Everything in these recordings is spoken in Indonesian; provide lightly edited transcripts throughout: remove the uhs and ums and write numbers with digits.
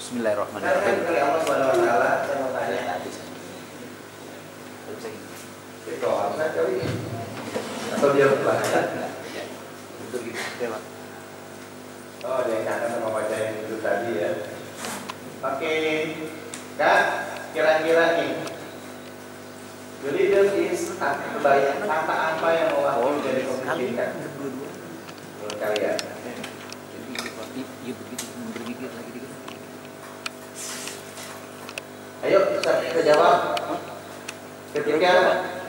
Bismillahirrahmanirrahim. Dari Allah Subhanahu Wa Taala, saya mau tanya. Itu apa kali? Atau dia pelan? Untuk itu tema. Oh, dia kata sama baca yang itu tadi ya. Oke, Kak, kira-kira nih. Leader is kebaya kata apa yang mewakili dari pemimpinan menurut kalian? Jadi iya begitu berpikir lagi dikit. Ayo kita jawab. Ketika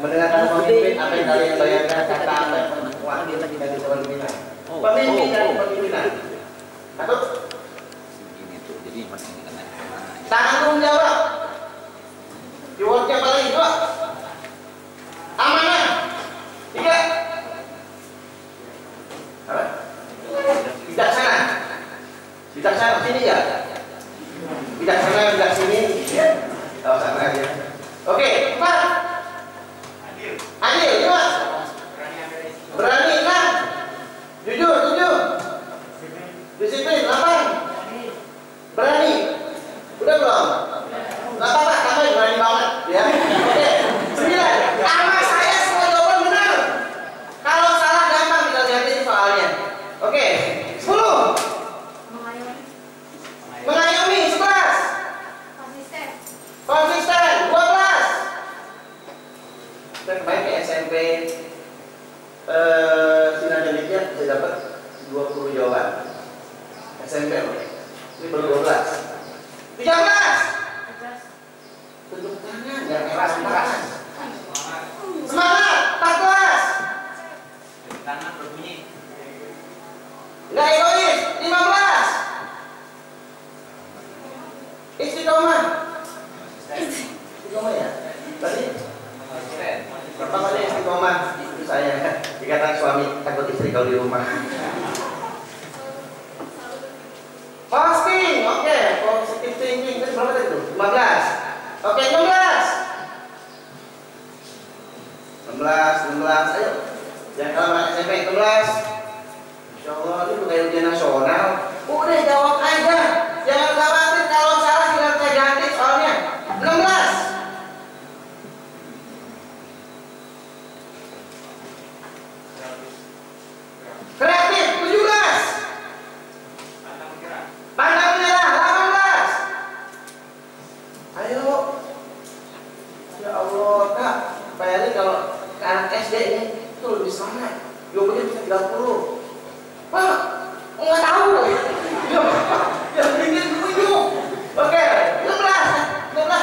mendengarkan pemimpin, apa yang kalian bayangkan kata apa yang mewakili dari pemimpinan? Pemimpin dan pemimpinan. Atau Ini tuh jadi masih ini kan. tanggung jawab. Keywordnya paling dua. Amanah. Tiga. Apa? Bijaksana. Bijaksana sini ya. Bijaksana tidak sini. Oh, sama aja. Oke, empat. Adil. Adil, lima. Berani, enam. Jujur, tujuh. Disiplin, delapan. Berani. Udah belum? Nggak apa-apa, tambahin berani banget ya. Oke, 9. Sama saya semua jawaban benar. Kalau salah gampang kita lihatin soalnya. Oke, 10. Mengayomi. 11. Konsisten. 12. Dan kemarin ke SMP Sinar Deliknya saya dapat 20 jawaban SMP loh. Ini baru 12. 13. Tunjuk tangan, jangan keras-keras. Semangat. 14. Tangan berbunyi. Nggak egois. 15. Istiqomah. Istiqomah ya. Tadi berapa kali istiqomah? Itu saya dikatakan suami takut istri kalau di rumah. Posting, oke. Positive thinking itu berapa tadi tuh? 15. Oke, 16. 16, ayo. Yang kalau SMP 16. Insya Allah itu kayak ujian nasional. Udah jawab aja. Jangan khawatir kalau salah tinggal saya ganti soalnya. 16. Kreatif 17. Pandang menyerah 18. Ayo. Ya Allah, Kak. Pak Eli kalau ke anak SD ini itu lebih semangat. Jawabannya bisa 30. Pak, enggak tahu. Yang bikin 7. Oke, 16. 16.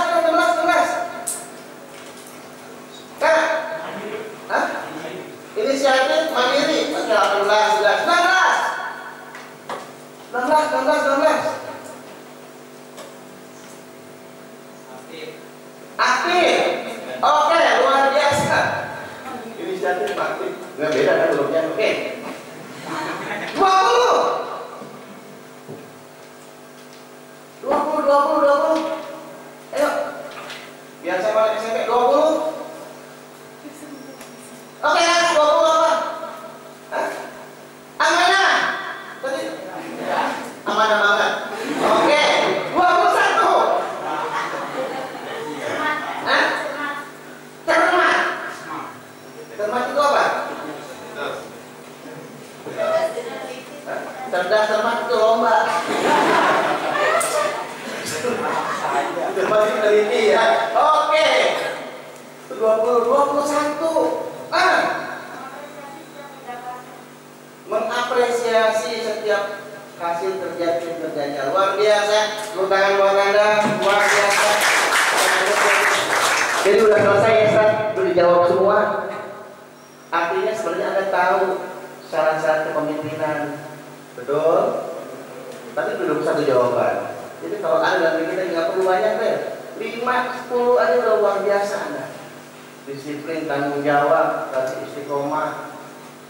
Kak. Hah? Inisiatif mandiri. Oke, 18, 19. 19. Aktif. Oke, luar biasa. Inisiatif aktif. Nggak beda kan hurufnya. Oke. 20. 20. Ayo. Biar saya balik SMP 20. Oke, 20 apa? Hah? Amanah. Tadi? Amanah banget. Oke. 21. Hah? Cermat. Cermat itu apa? Cerdas cermat itu lomba. Cermat itu teliti ya. Oke. 21. Mengapresiasi setiap hasil kerja tim kerjanya. Luar biasa. Tepuk tangan buat Anda. Luar biasa. Jadi udah selesai ya, Ustaz? Udah dijawab semua. Artinya sebenarnya Anda tahu syarat-syarat kepemimpinan. Betul? Tapi belum satu jawaban. Jadi kalau Anda dan kita nggak perlu banyak deh. 5, 10 aja udah luar biasa Anda. Disiplin, tanggung jawab, kasih istiqomah,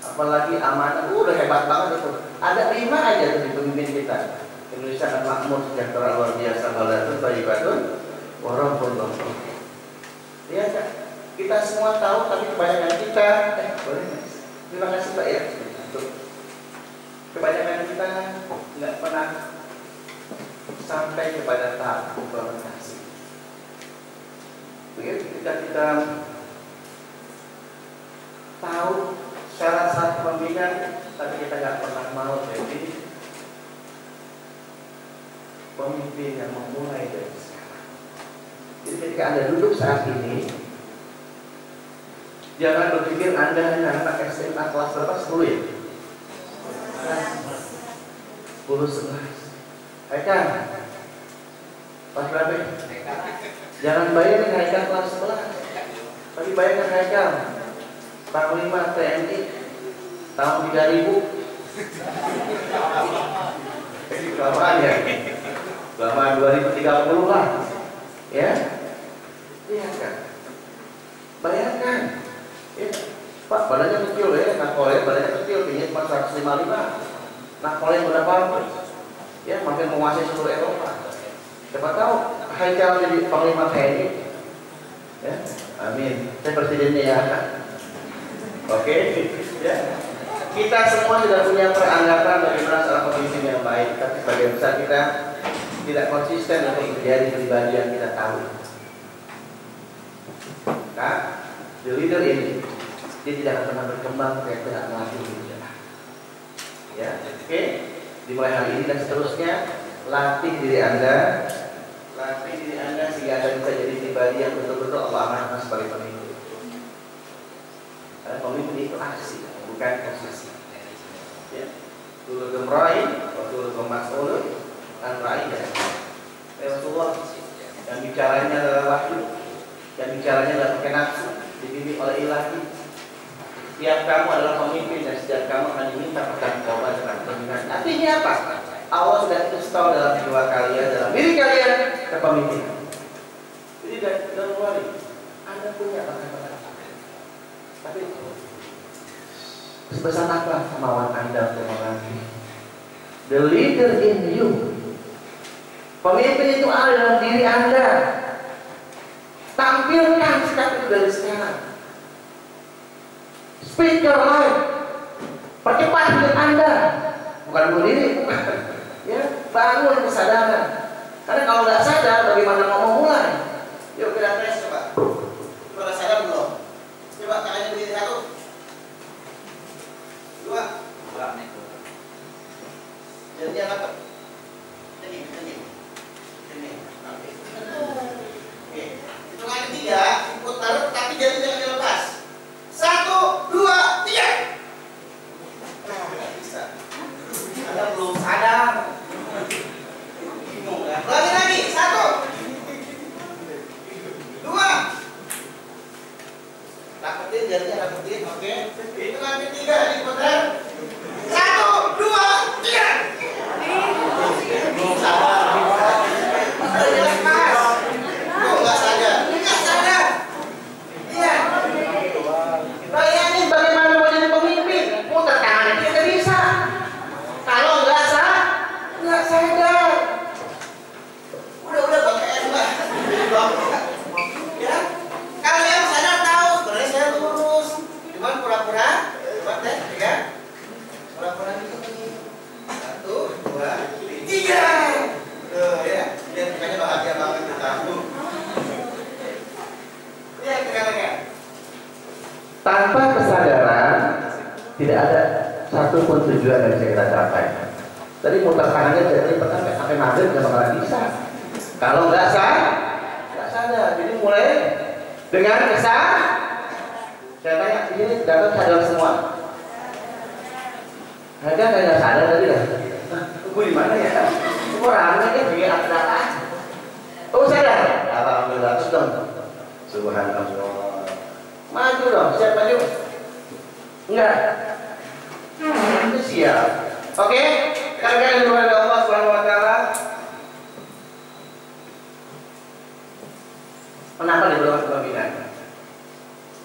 apalagi amanah, udah hebat banget itu. Ada 5 aja tuh di pemimpin kita. Indonesia akan makmur, sejahtera, luar biasa, baldatun, thayyibatun, warahmatullahi wabarakatuh. Iya Kak, kita semua tahu, tapi kebanyakan kita, boleh Mas? Terima kasih Pak ya. Kebanyakan kita nggak pernah sampai kepada tahap implementasi. Begitu ketika kita tahu syarat-syarat pembimbingan, tapi kita nggak pernah mau jadi pemimpin yang memulai dari sekarang. Jadi ketika Anda duduk saat ini, jangan berpikir Anda hanya anak SMA kelas berapa? 10 ya? 10, 11. Haikal kelas berapa? Jangan bayangkan Haikal kelas 11, tapi bayangkan Haikal Panglima TNI tahun 3000. Kelamaan ya? Kelamaan 2030 lah. Ya? Lihat kan? Bayangkan ya, Pak, badannya kecil ya, Napoleon badannya kecil, tinggi cuma 155. Napoleon berapa? Ya, makin menguasai seluruh Eropa. Siapa tahu Haikal jadi Panglima TNI. Ya, amin. Saya presidennya ya. Oke, ya. Kita semua sudah punya peranggapan bagaimana seorang pemimpin yang baik, tapi sebagian besar kita tidak konsisten untuk menjadi pribadi yang kita tahu. Nah, the leader ini dia tidak akan pernah berkembang kayak tidak melatih diri. Ya, oke. Dimulai hari ini dan seterusnya, latih diri Anda sehingga Anda bisa jadi pribadi yang betul-betul Allah amanahkan sebagai pemimpin. Karena pemimpin itu aksi, bukan posisi. Ya, dulu gemrai, waktu mas'ul, dan rai ya. Rasulullah yang bicaranya adalah wahyu, yang bicaranya adalah pakai nafsu, dibimbing oleh ilahi. Setiap kamu adalah pemimpin dan setiap kamu akan diminta pertanggungjawaban tentang pemimpinan. Artinya apa? Allah sudah install dalam jiwa kalian, dalam diri kalian kepemimpinan. Jadi don't worry, Anda punya bakat-bakat. Tapi sebesar apa kemauan Anda untuk melatih? The leader in you. Pemimpin itu ada dalam diri Anda. Tampilkan sikap itu dari sekarang. Speak your life. Percepat hidup Anda. Bukan bunuh diri, ya, bangun kesadaran. Karena kalau nggak sadar, bagaimana mau memulai? Yuk kita tes coba. Coba sadar belum? Coba kalian berdiri 1, 2. Jadi yang apa? Ini. Oke. Hitungan ketiga, ikut taruh, tapi jadi jangan dilepas. 1, 2, 3. Nah, nggak bisa. Anda belum sadar. Bingung kan? Lagi. 1, 2. Rapetin jadinya rapetin, oke. Hitungan ketiga diputar. 1, 2, 3. Belum sadar. Nggak sadar. Iya. Bayangin bagaimana mau jadi pemimpin. Putar tangan itu tidak bisa. Kalau nggak sadar. Udah pakai es mbak. Ya. Kalau yang sadar tahu sebenarnya saya lurus. Cuman pura-pura. Coba deh, ya. Pura-pura gitu. 1, 2, 3. Tuh ya. Dia kayaknya bahagia banget kita. Ya, kira-kira. Tanpa kesadaran tidak ada satupun tujuan yang bisa kita capai. Tadi muter tangannya dari pertama sampai maghrib nggak bakalan bisa. Kalau nggak sadar. Jadi mulai dengan saya tanya ini datang sadar semua. Ada nggak sadar tadi dah? Tunggu di mana ya? Orangnya kan bikin apa? Oh sadar. Alhamdulillah terus dong. Subhanallah. Maju dong, siap maju? Enggak. Itu siap. Oke, karena kepada Allah Subhanahu wa taala. Kenapa dibilang kepemimpinan?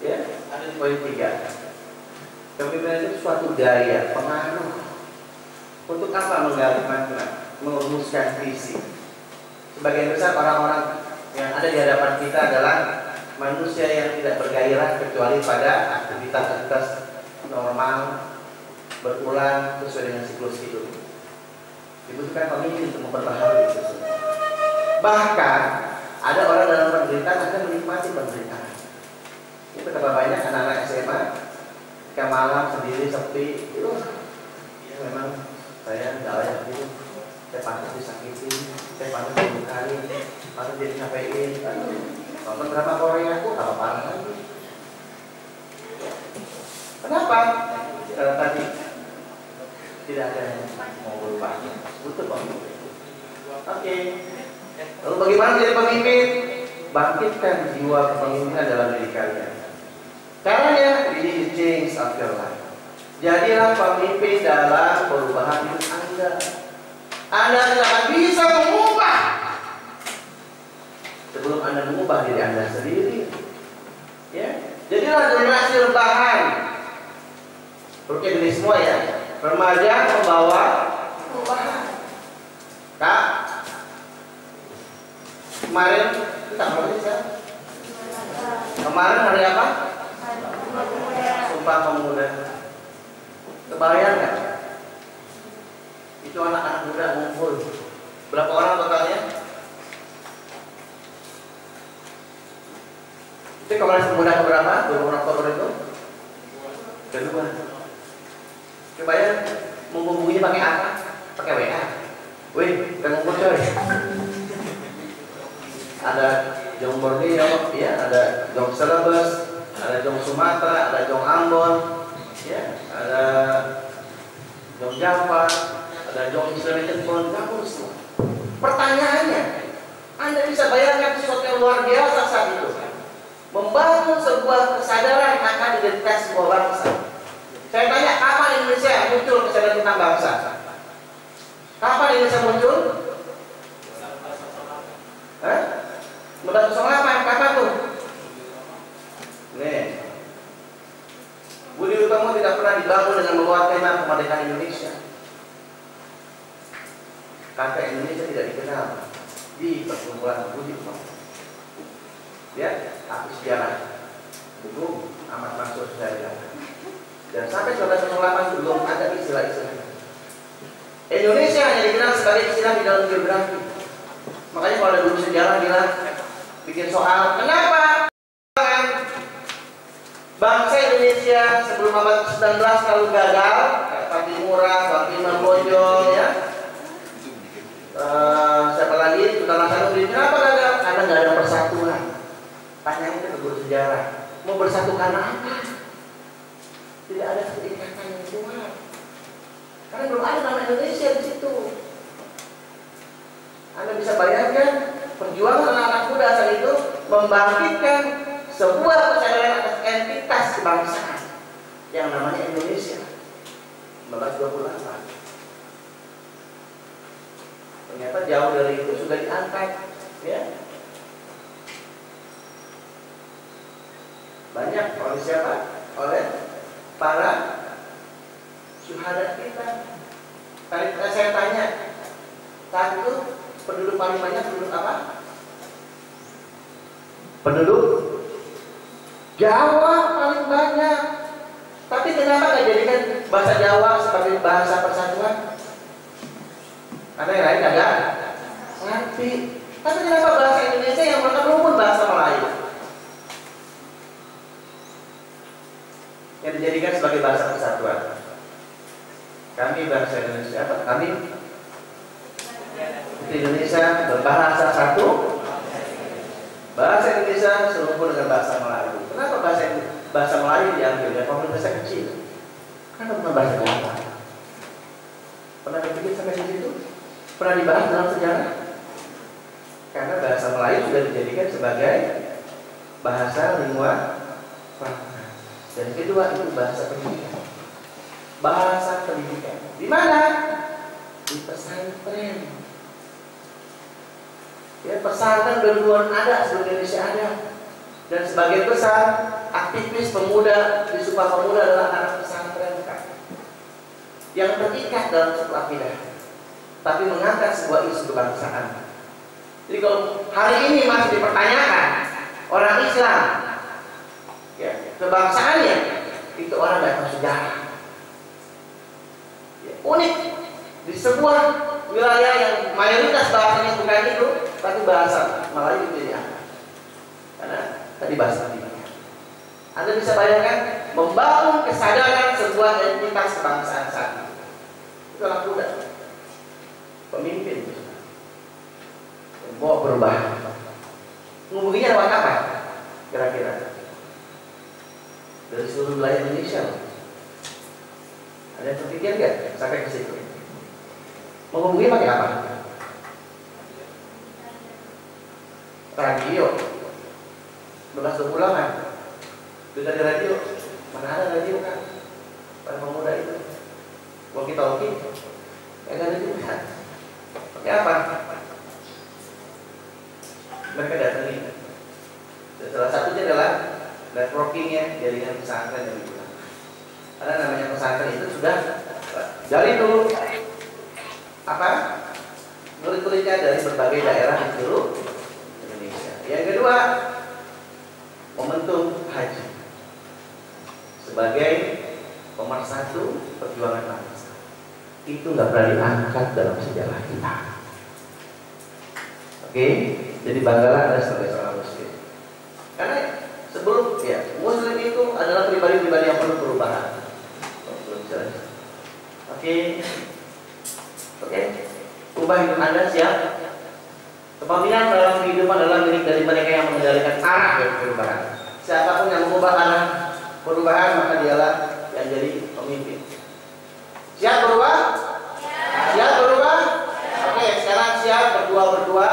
Ya, ada di poin 3. Kepemimpinan itu suatu daya, pengaruh. Untuk apa menggali makna, merumuskan visi. Sebagian besar orang-orang yang ada di hadapan kita adalah manusia yang tidak bergairah kecuali pada aktivitas normal berulang sesuai dengan siklus hidup. Dibutuhkan pemimpin untuk memperbaharui itu semua. Bahkan ada orang dalam pemerintahan akan menikmati pemerintahan. Itu betapa banyak anak-anak SMA ketika malam sendiri sepi itu, ya memang saya nggak layak itu, saya pantas disakitin, saya pantas dibukain, pantas jadi nyapain. Nonton drama Korea aku tambah parah lagi. Kenapa? Karena tadi tidak ada yang mau berubah, butuh pemimpin. Oke. Lalu bagaimana menjadi pemimpin? Bangkitkan jiwa kepemimpinan dalam diri kalian. Caranya, ini change of your life. Jadilah pemimpin dalam perubahan hidup Anda. Anda tidak akan bisa mengubah sebelum Anda mengubah diri Anda sendiri. Ya, jadilah generasi rebahan. Oke, ini semua ya. Remaja membawa perubahan. Kak, kemarin kita berapa sih? Kemarin hari apa? Sumpah Pemuda. Kebayang nggak? Itu anak-anak muda ngumpul. Berapa orang totalnya? Itu kemarin Pemuda berapa? 20 Oktober itu? Kedua. Kebayang menghubungi pakai apa? Pakai WA. Wih, kita ngumpul coy. Ada Jong Borneo, ya, ada Jong Celebes, ada Jong Sumatera, ada Jong Ambon, ya, ada Jong Java, ada Jong Islamic Pon, gabung semua. Pertanyaannya, Anda bisa bayangkan sesuatu yang luar biasa saat itu, membangun sebuah kesadaran akan identitas sebuah bangsa. Saya tanya, kapan Indonesia muncul kesadaran tentang bangsa? Kapan Indonesia muncul? Hah? 1908, kapan tuh? Nih, Budi Utomo tidak pernah dibangun dengan membawa tema kemerdekaan Indonesia. Kata Indonesia tidak dikenal di perkumpulan Budi Utomo. Ya, tapi sejarah buku Ahmad Mansur Syariah. Dan sampai 1908 belum ada istilah-istilah. Indonesia hanya dikenal sebagai istilah di dalam geografi. Makanya kalau ada guru sejarah bilang, bikin soal, kenapa bangsa Indonesia sebelum abad 19 kalau gagal, kayak Patimura, Fatimah Bojong, ya, siapa lagi, Sultan Hasanuddin, kenapa gagal? Karena nggak ada persatuan. Tanya itu ke guru sejarah, mau bersatu karena apa? Tidak ada keikatan yang kuat. Karena belum ada nama Indonesia di situ. Anda bisa bayangkan perjuangan anak-anak muda saat itu membangkitkan sebuah kesadaran atas entitas kebangsaan yang namanya Indonesia. 1928. Ternyata jauh dari itu sudah diangkat, ya. Banyak oleh siapa? Oleh para syuhada kita. Tadi saya tanya, saat itu penduduk paling banyak penduduk apa? Penduduk Jawa paling banyak. Tapi kenapa nggak jadikan bahasa Jawa sebagai bahasa persatuan? Karena yang lain agak ngerti. Tapi kenapa bahasa Indonesia yang mereka rumpun bahasa Melayu yang dijadikan sebagai bahasa persatuan? Kami bangsa Indonesia apa? Kami di Indonesia berbahasa satu. Bahasa Indonesia serumpun dengan bahasa Melayu. Kenapa bahasa Melayu diambil dari komunitas kecil? Karena bukan bahasa Jawa. Pernah dipikir sampai di situ? Pernah dibahas dalam sejarah? Karena bahasa Melayu sudah dijadikan sebagai bahasa lingua franca. Dan kedua itu bahasa pendidikan. Bahasa pendidikan. Di mana? Di pesantren. Ya, pesantren duluan ada sebelum Indonesia ada. Dan sebagian besar aktivis pemuda di Sumpah Pemuda adalah anak pesantren kan, yang terikat dalam suku akidah, tapi mengangkat sebuah isu kebangsaan. Jadi kalau hari ini masih dipertanyakan orang Islam, ya, kebangsaannya, itu orang nggak tahu sejarah. Ya, unik di sebuah wilayah yang mayoritas bahasanya bukan itu, tapi bahasa Melayu itu diangkat. Karena tadi bahasa Timur. Anda bisa bayangkan membangun kesadaran sebuah entitas kebangsaan saat itu. Itu anak muda, pemimpin, mau perubahan. Ngomongnya lewat apa? Kira-kira dari seluruh wilayah Indonesia. Ada yang terpikir nggak sampai ke situ? Menghubungi pakai apa? Radio. 12-20 kan? Sudah di radio. Mana ada radio kan? Para pemuda itu. Walkie-talkie. Nggak ada juga. Pakai apa? Mereka datangi. Dan salah satunya adalah networkingnya jaringan pesantren yang dibilang. Karena namanya pesantren itu sudah dari dulu apa? Murid-muridnya dari berbagai daerah di seluruh Indonesia. Yang kedua, momentum haji sebagai pemersatu perjuangan bangsa. Itu nggak pernah diangkat dalam sejarah kita. Oke, jadi banggalah Anda sebagai seorang muslim. Karena sebelum ya, muslim itu adalah pribadi-pribadi yang perlu perubahan. Oke, ubah hidup Anda siap. Kepemimpinan dalam kehidupan adalah milik dari mereka yang mengendalikan arah dari perubahan. Siapapun yang mengubah arah perubahan, maka dialah yang jadi pemimpin. Siap berubah? Siap berubah? Oke, sekarang siap berdua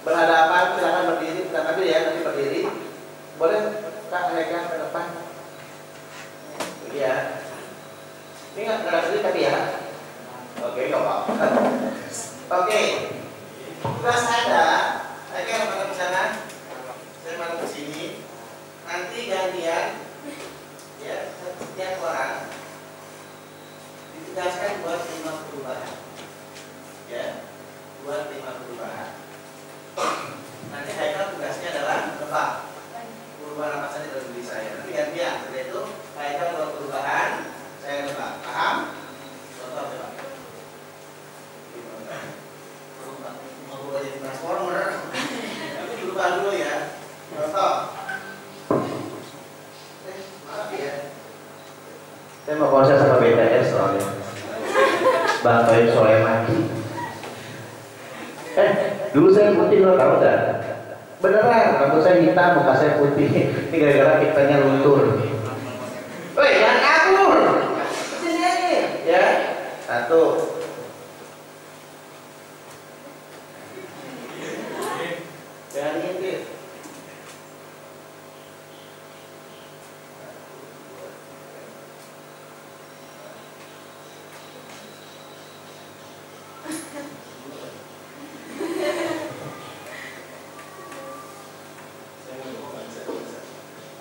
berhadapan. Silakan berdiri, kita ambil ya, nanti berdiri. Boleh Kak mereka ke depan? Iya. Ini nggak berdiri tapi ya. Oke, nggak apa-apa. Oke. Tugas Anda, mereka yang menghadap ke sana, saya menghadap ke sini. Nanti gantian, ya, setiap orang ditugaskan buat 5 perubahan, ya, buat 5 perubahan. Nanti Haikal tugasnya adalah nebak perubahan apa saja dalam diri saya. Nanti gantian, setelah itu Haikal buat perubahan, saya nebak. Paham? Contoh coba. Mau berubah jadi transformer, tapi berubah dulu ya. Contoh. Maaf ya. Saya mau konser sama BTS soalnya. Bang Toib Soleman. Dulu saya putih loh, tahu nggak? Beneran, rambut saya hitam, muka saya putih. Ini gara-gara kitanya luntur. Woi, jangan kabur. Sini aja, ya. 1. Jangan ngintip.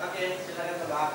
Oke, silakan tebak.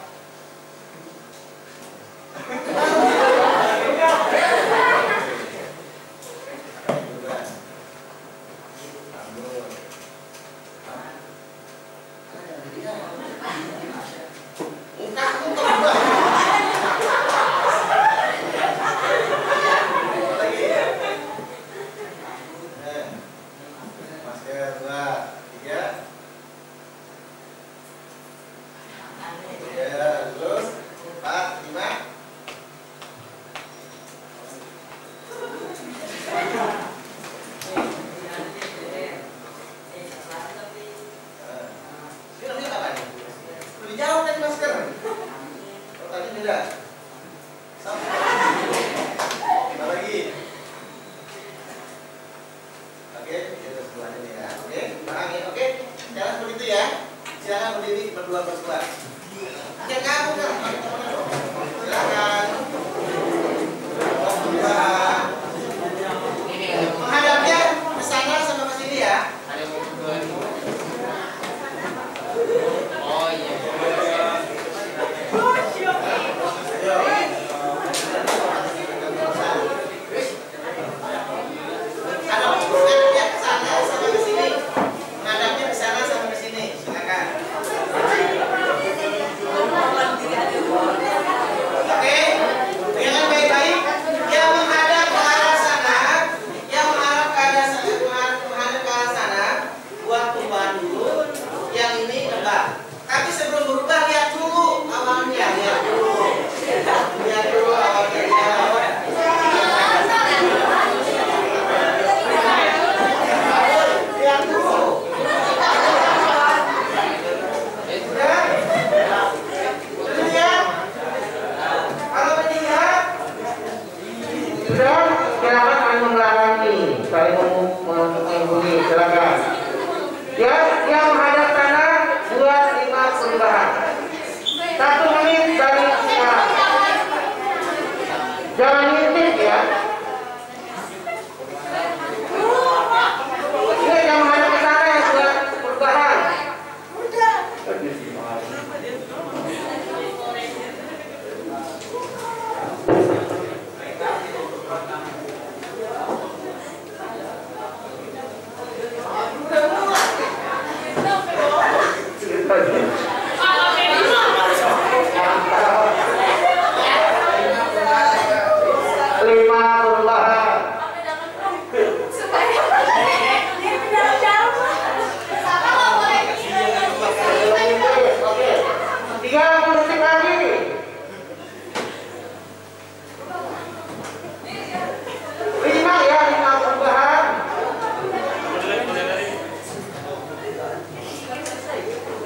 Oke.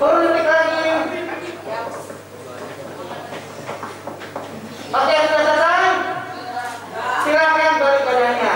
10 detik lagi. Oke, sudah selesai? Silakan balik badannya.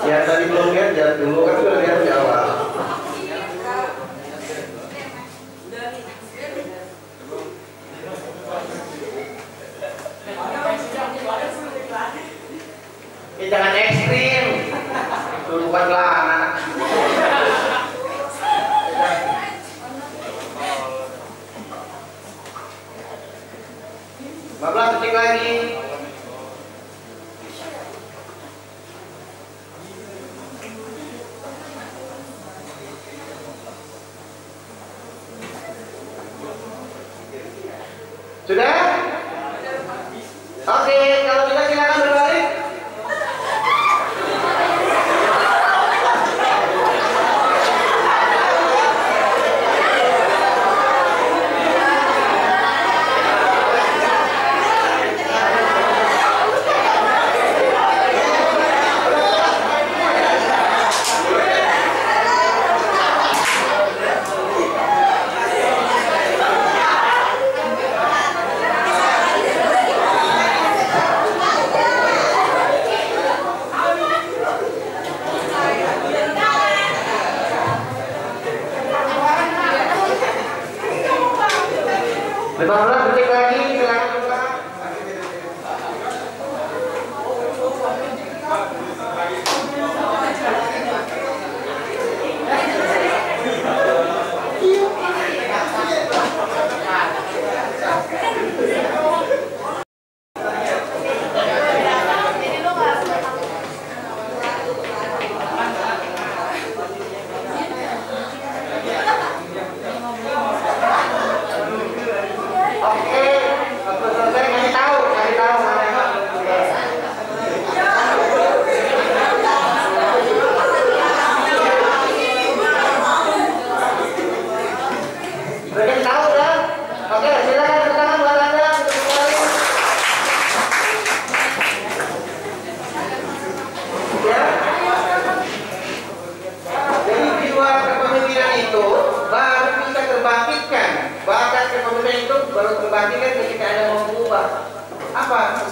Ya tadi belum lihat, jangan dulu kan sudah lihat di awal. Ya jangan ekstrim, itu bukan pelana. 15 detik lagi. Sudah? Oke, kalau sudah silakan berbalik.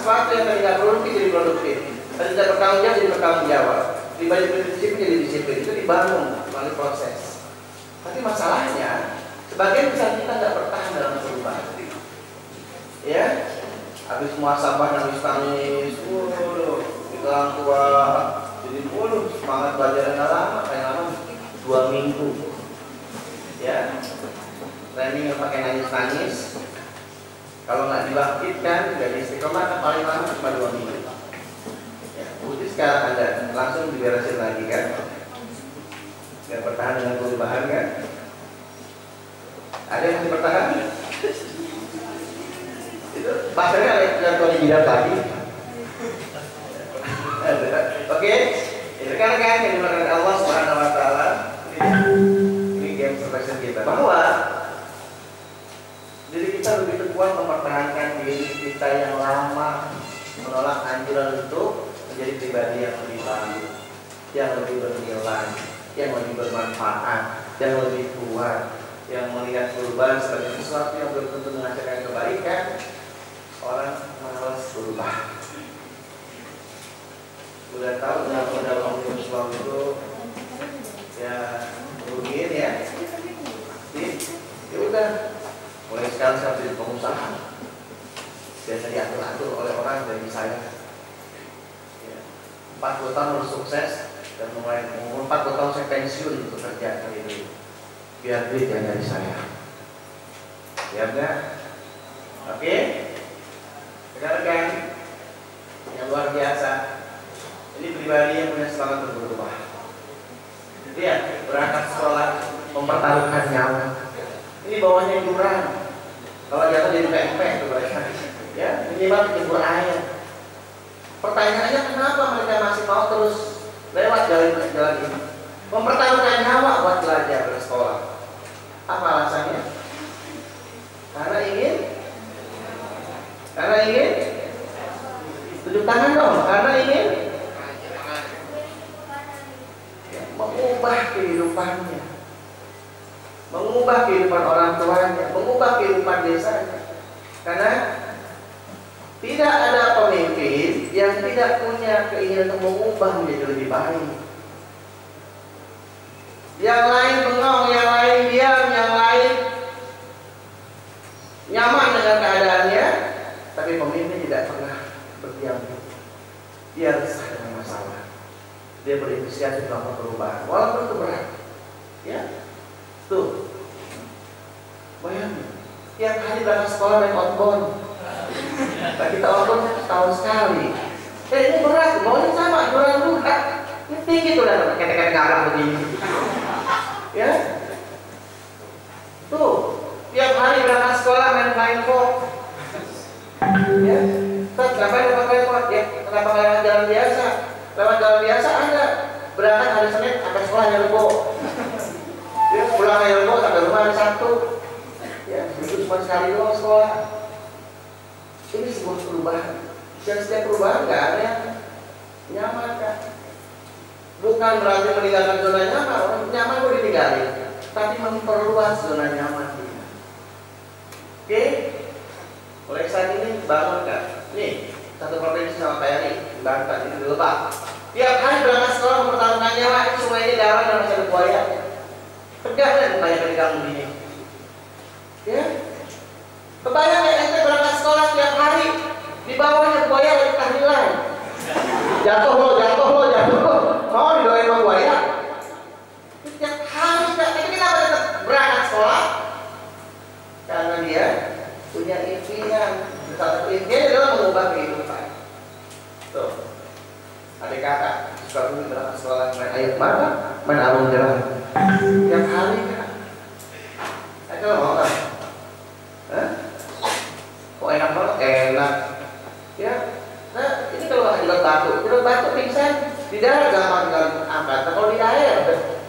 Sesuatu yang tadi nggak produktif jadi produktif, tadi tidak bertanggung jawab jadi bertanggung jawab, disiplin jadi disiplin, itu dibangun melalui proses. Tapi masalahnya sebagian besar kita nggak bertahan dalam perubahan. Ya, habis muasabah nangis nangis, kita orang tua jadi semangat belajarnya lama, kayak lama 2 minggu. Ya, training yang pakai nangis nangis. Kalau nggak dibangkitkan, nggak istiqomah, kan paling lama cuma 2 minggu. Ya, bukti sekarang Anda langsung diberesin lagi kan? Nggak bertahan dengan perubahan kan? Ada yang masih bertahan? Itu pasarnya kalau jidat lagi. Oke, rekan-rekan yang dimaksud Allah Subhanahu Wa Taala, ini game profession kita bahwa diri kita lebih kuat mempertahankan diri kita yang lama, menolak anjuran untuk menjadi pribadi yang lebih baik, yang lebih bernilai, yang lebih bermanfaat, yang lebih kuat, yang melihat perubahan sebagai sesuatu yang belum tentu menghasilkan kebaikan. Orang malas berubah. Udah tahu undang-undang Omnibus Law itu ya rugiin ya. Ya udah, mulai sekarang saya jadi pengusaha. Biasa diatur-atur oleh orang dari saya. 40 tahun harus sukses dan mulai umur 40 tahun saya pensiun untuk kerja kali ini. Biar duit yang dari saya. Ya enggak? Oke? Rekan-rekan yang luar biasa. Ini pribadi yang punya semangat untuk berubah. Lihat, berangkat sekolah mempertaruhkan nyawa. Ini bawahnya jurang. Kalau jatuh jadi pempek itu ya, minimal dijemur air. Pertanyaannya kenapa mereka masih mau terus lewat jalan ini? Mempertaruhkan nyawa buat belajar bersekolah. Apa alasannya? Karena ingin tunjuk tangan dong. Karena ingin mengubah kehidupannya, mengubah kehidupan orang tuanya, mengubah kehidupan desanya. Karena tidak ada pemimpin yang tidak punya keinginan untuk mengubah menjadi lebih baik. Yang lain bengong, yang lain diam, yang lain nyaman dengan keadaannya, tapi pemimpin tidak pernah berdiam. Dia resah dengan masalah. Dia berinisiatif melakukan perubahan, walaupun itu berat. Ya, tuh. Bayangin, tiap hari berangkat sekolah naik outbound. Nah, kita outbound setahun sekali. Ini berat, bawahnya sama, jualan juga. Ini tinggi tuh, dan kata-kata garang begini. Ya, tuh. Tiap hari berangkat sekolah main kok. Ya, kenapa main kok? Ya, kenapa lewat jalan biasa? Lewat jalan biasa ada. Berangkat hari Senin sampai sekolah hari Rebo. Ya, pulang hari Rebo sampai rumah hari Sabtu. Ya, itu cuma sekali doang sekolah. Ini sebuah perubahan. Dan setiap perubahan nggak ada yang nyaman kan? Bukan berarti meninggalkan zona nyaman. Orang nyaman boleh ditinggalin, tapi memperluas zona nyaman kita. Oke, mulai saat ini bangun kan? Nih, satu provinsi sama kayak ini, Banten ini Lebak. Tiap hari berangkat sekolah mempertaruhkan nyawa, itu semua ini dalam dan masih ada buaya. Tegak dan banyak dari kamu ini. Ya, kebayang ya ente berangkat sekolah tiap hari, di bawahnya buaya lagi tahlilan. Jatuh lo, mau didoain sama buaya. Tiap hari, tapi kenapa tetap berangkat sekolah? Karena dia punya impian. Satu impian adalah mengubah kehidupan. Tuh, adik kakak suka berangkat sekolah main air mata, main arung jeram. Tiap hari kan? Ayo mau kan? Kok enak banget? Enak. Ya, nah ini kalau jelas batu pingsan di darat gampang tinggal angkat. Nah, kalau di air,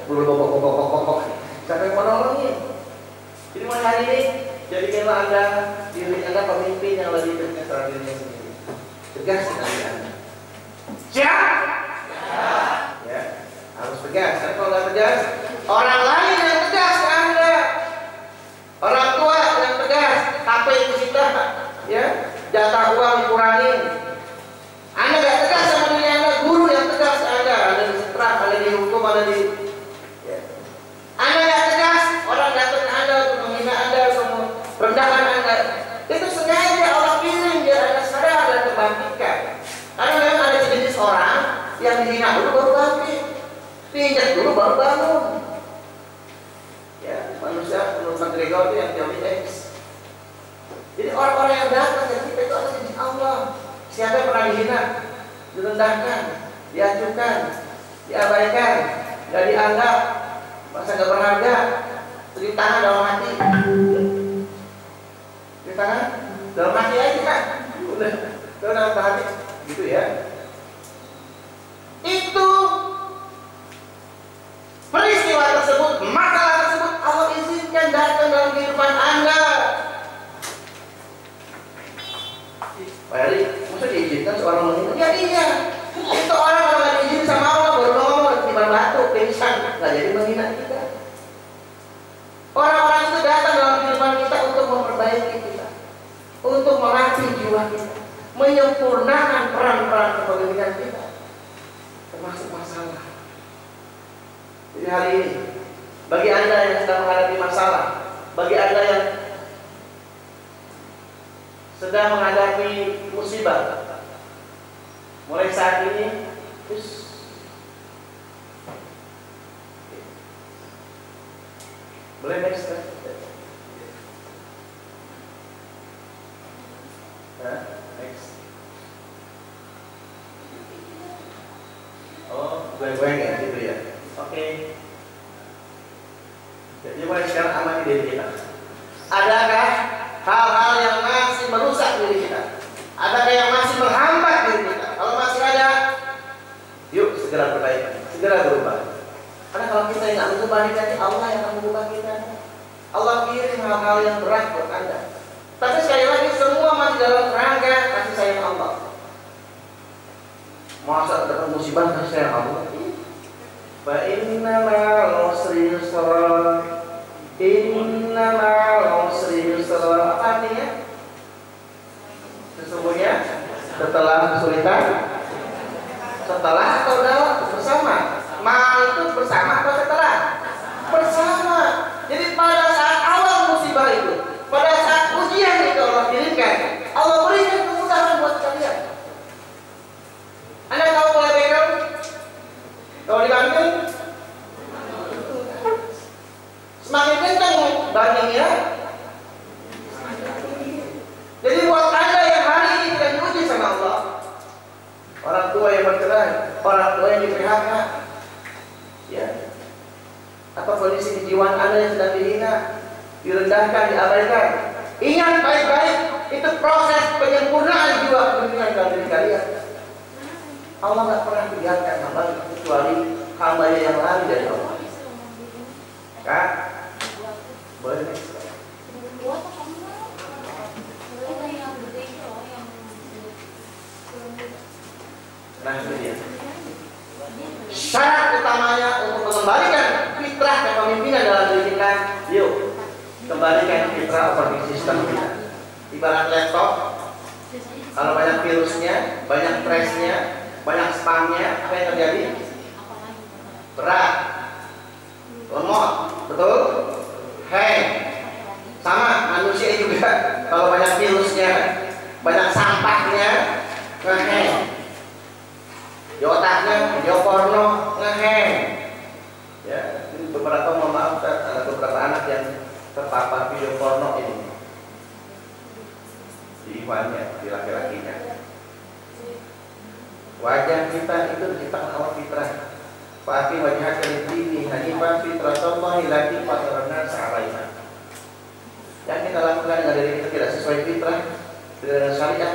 bulu bokok. Siapa yang mau nolongin? Jadi mulai hari ini jadikanlah Anda diri Anda pemimpin yang lebih dekat terhadap dirinya sendiri. Tegas sekali Anda. Siap? Ya, harus tegas. Karena kalau nggak tegas, orang lain yang tegas ke Anda. Orang tua yang tegas, HP disita, ya, jatah uang dikurangin. Anda nggak tegas sama diri Anda, guru yang tegas Anda disetrap, Anda dihukum, Anda di. Ya. Anda nggak tegas, orang datang ke Anda untuk menghina Anda, untuk merendahkan Anda. Itu sengaja Allah kirim biar Anda sadar dan terbangkitkan. Karena memang ada sejenis orang yang dihina dulu baru bangkit, diinjak dulu baru bangun. Ya, manusia menurut McGregor itu yang teori X. Jadi orang-orang yang datang dari kita itu adalah sejenis Allah. Siapa yang pernah dihina, direndahkan, diacuhkan, diabaikan, nggak dianggap, Masa nggak berharga? Cuci tangan dalam hati. Cuci tangan dalam hati aja kan? Udah dalam hati, gitu ya. Itu peristiwa tersebut, masalah tersebut Allah izinkan datang dalam kehidupan Anda. Pak Heri, masa diizinkan seorang menghina? Ya iya. Itu orang kalau nggak diizin sama Allah baru ngomong timbang batu, pingsan, nggak jadi menghina kita. Orang-orang itu datang dalam kehidupan kita untuk memperbaiki kita, untuk melatih jiwa kita, menyempurnakan peran-peran kepemimpinan kita, termasuk masalah. Jadi hari ini, bagi Anda yang sedang menghadapi masalah, bagi Anda yang sedang menghadapi musibah, mulai saat ini, boleh next kan? Next. Oh, goyang-goyang ya, gitu ya. Oke. Jadi mulai sekarang amati diri kita. Adakah hal-hal yang masih merusak diri kita? Adakah yang masih menghambat diri kita? Kalau masih ada, yuk segera perbaiki, segera berubah. Karena kalau kita nggak mengubah diri, Allah yang akan mengubah kita. Allah kirim hal-hal yang berat buat Anda. Tapi sekali lagi semua masih dalam kerangka kasih sayang Allah. Masa dapat musibah kasih sayang Allah? Fa inna ma'al usri yusra. Inna ma'al usri yusra. Apa artinya? Sesungguhnya setelah kesulitan, setelah atau dalam, bersama. Ma'al itu bersama atau setelah? Bersama. Jadi pada saat awal musibah itu, pada saat ujian itu Allah kirimkan, Allah berikan kemudahan buat kalian. Anda tahu pola bekel? Kalau di Banten, semakin kencang bantingnya. Jadi buat Anda yang hari ini tidak diuji sama Allah, orang tua yang bercerai, orang tua yang di PHK, ya, atau kondisi kejiwaan Anda yang sedang dihina, direndahkan, diabaikan, ingat baik-baik, itu proses penyempurnaan jiwa kepemimpinan dalam diri kalian. Allah tidak pernah biarkan hamba kecuali hamba yang lari dari Allah. Kak, boleh nih? Nah itu dia. Syarat utamanya untuk mengembalikan fitrah kepemimpinan dalam diri kita, yuk kembalikan fitrah operating system kita. Ibarat laptop, kalau banyak virusnya, banyak trashnya, banyak spamnya, apa yang terjadi? Berat, lemot, betul? Hang. Sama manusia juga, kalau banyak virusnya, banyak sampahnya, ngehang. Di otaknya video porno, ngehang. Ya, ini beberapa, mohon maaf, ada beberapa anak yang terpapar video porno ini di imannya, di laki-lakinya. Wajah kita itu diciptakan Allah fitrah. Fa'ati wajhaka lid-dini hanifan fitratallahi allati fatarana sa'alaiha. Yang kita lakukan dengan diri kita tidak sesuai fitrah, dengan syariat,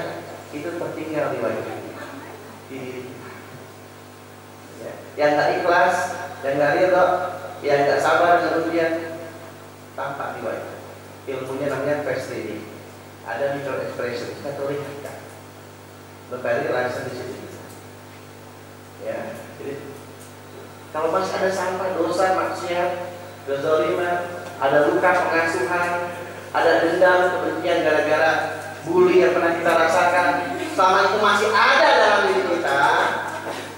itu tertinggal di wajah di ya. Yang tak ikhlas, yang tak ridha, yang tak sabar dengan ujian, tampak di wajah. Ilmunya namanya face reading. Ada micro expression, kita lihat. Berkali langsung di situ. Ya, jadi kalau masih ada sampah, dosa, maksiat, kezaliman, ada luka pengasuhan, ada dendam, kebencian gara-gara bully yang pernah kita rasakan, selama itu masih ada dalam diri kita,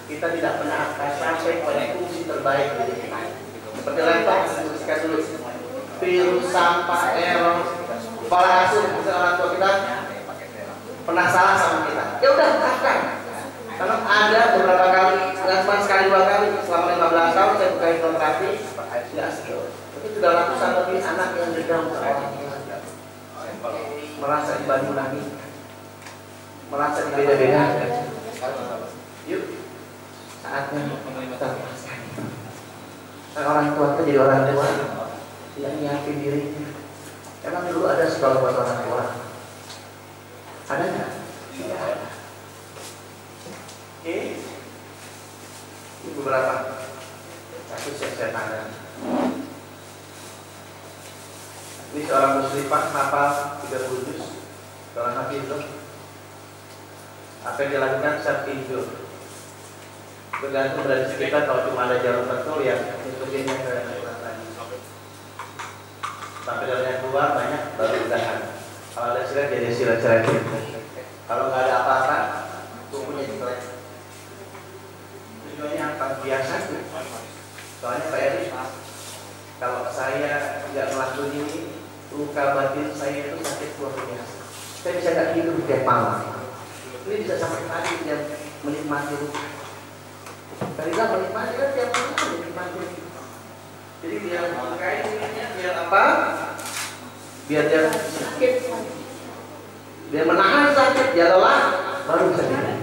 kita tidak pernah akan sampai pada fungsi terbaik diri kita. Seperti laptop, tuliskan dulu virus, sampah, error, kepala asuh, misalnya orang tua kita pernah salah sama kita, ya udah bukakan. Karena ada beberapa kali, nggak cuma sekali dua kali, selama 15 tahun saya buka hipnoterapi, nggak skill. Itu sudah ratusan lebih anak yang dendam sama merasa dibanding, merasa dibeda-beda. Yuk, saatnya kita lepaskan. Kan orang tua itu jadi orang tua yang nyiapin dirinya. Emang dulu ada sekolah buat orang tua? Ada nggak? Tidak ada. Oke. Ini beberapa kasus yang saya tangani. Ini seorang muslimah hafal 30 juz, seorang hafidh. Apa yang dilakukan saat tidur? Tergantung dari sekitar, kalau cuma ada jarum pentul ya masukinnya ke dalam tadi. Sampai dalamnya keluar banyak baru udahan. Kalau ada silat jadi silat-silat. Kalau nggak ada apa-apa, tubuhnya jelek. Tujuannya apa? Biasa. Soalnya Pak Eri, kalau saya nggak ngelakuin ini, luka batin saya itu sakit luar biasa. Saya bisa nggak tidur tiap malam. Ini bisa sampai tadi dia menikmati luka. Karena menikmati kan tiap malam menikmati. Jadi biar kain ini biar apa? Biar dia sakit, biar menahan sakit, dia lelah, baru bisa tidur.